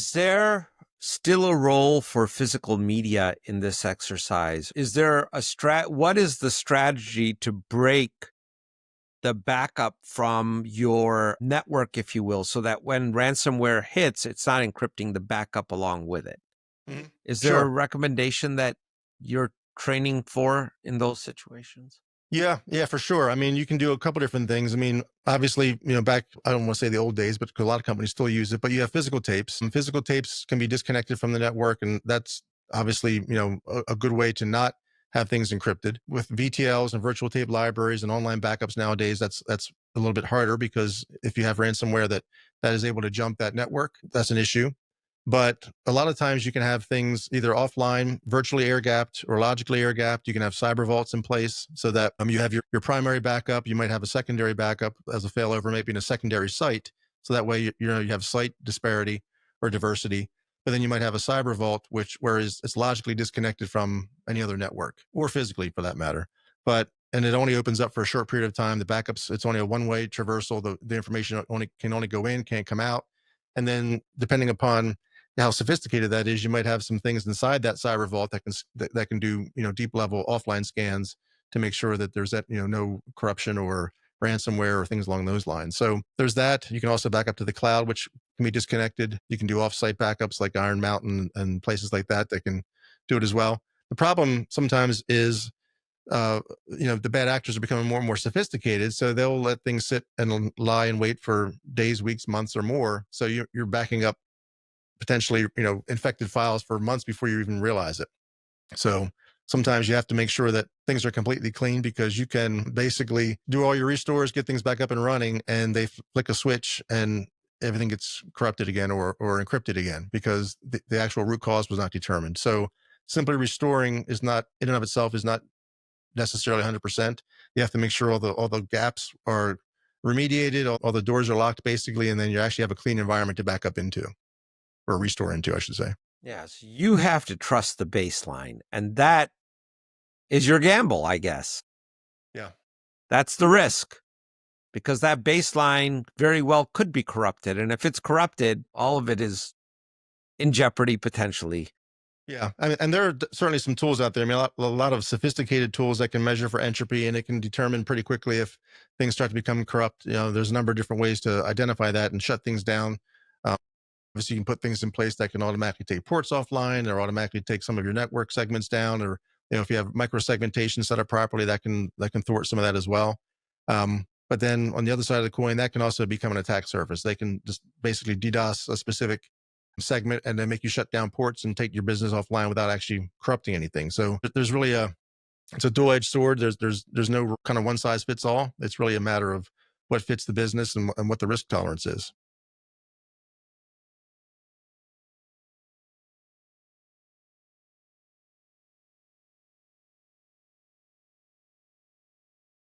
Is there still a role for physical media in this exercise? Is there what is the strategy to break the backup from your network, if you will, so that when ransomware hits, it's not encrypting the backup along with it? Mhm. Is there a Sure. recommendation that you're training for in those situations? Yeah, for sure. I mean, you can do a couple different things. I mean, obviously, back, I don't want to say the old days, but a lot of companies still use it, but you have physical tapes, and physical tapes can be disconnected from the network. And that's obviously, a good way to not have things encrypted. With VTLs and virtual tape libraries and online backups nowadays, that's a little bit harder, because if you have ransomware that is able to jump that network, that's an issue. But a lot of times you can have things either offline, virtually air gapped, or logically air gapped. You can have cyber vaults in place so that you have your primary backup. You might have a secondary backup as a failover, maybe in a secondary site. So that way, you have site disparity or diversity. But then you might have a cyber vault, whereas it's logically disconnected from any other network, or physically for that matter. And it only opens up for a short period of time. The backups, it's only a one-way traversal. The information can only go in, can't come out. And then depending upon how sophisticated that is, you might have some things inside that cyber vault that can do deep level offline scans to make sure that there's no corruption or ransomware or things along those lines. So there's that. You can also back up to the cloud, which can be disconnected. You can do offsite backups like Iron Mountain and places like that can do it as well. The problem sometimes is the bad actors are becoming more and more sophisticated, so they'll let things sit and lie and wait for days, weeks, months, or more. So you're backing up potentially infected files for months before you even realize it. So sometimes you have to make sure that things are completely clean, because you can basically do all your restores, get things back up and running, and they flick a switch and everything gets corrupted again or encrypted again, because the actual root cause was not determined. So simply restoring is not, in and of itself, is not necessarily 100%. You have to make sure all the gaps are remediated, all the doors are locked basically, and then you actually have a clean environment to back up into, or restore into, I should say. Yes, you have to trust the baseline, and that is your gamble, I guess. Yeah. That's the risk, because that baseline very well could be corrupted. And if it's corrupted, all of it is in jeopardy potentially. Yeah. I mean, and there are certainly some tools out there. I mean, a lot of sophisticated tools that can measure for entropy, and it can determine pretty quickly if things start to become corrupt. There's a number of different ways to identify that and shut things down. Obviously, you can put things in place that can automatically take ports offline, or automatically take some of your network segments down, or if you have micro segmentation set up properly, that can thwart some of that as well. But then on the other side of the coin, that can also become an attack surface. They can just basically DDoS a specific segment and then make you shut down ports and take your business offline without actually corrupting anything. So there's really it's a dual-edged sword. There's no kind of one size fits all. It's really a matter of what fits the business and what the risk tolerance is.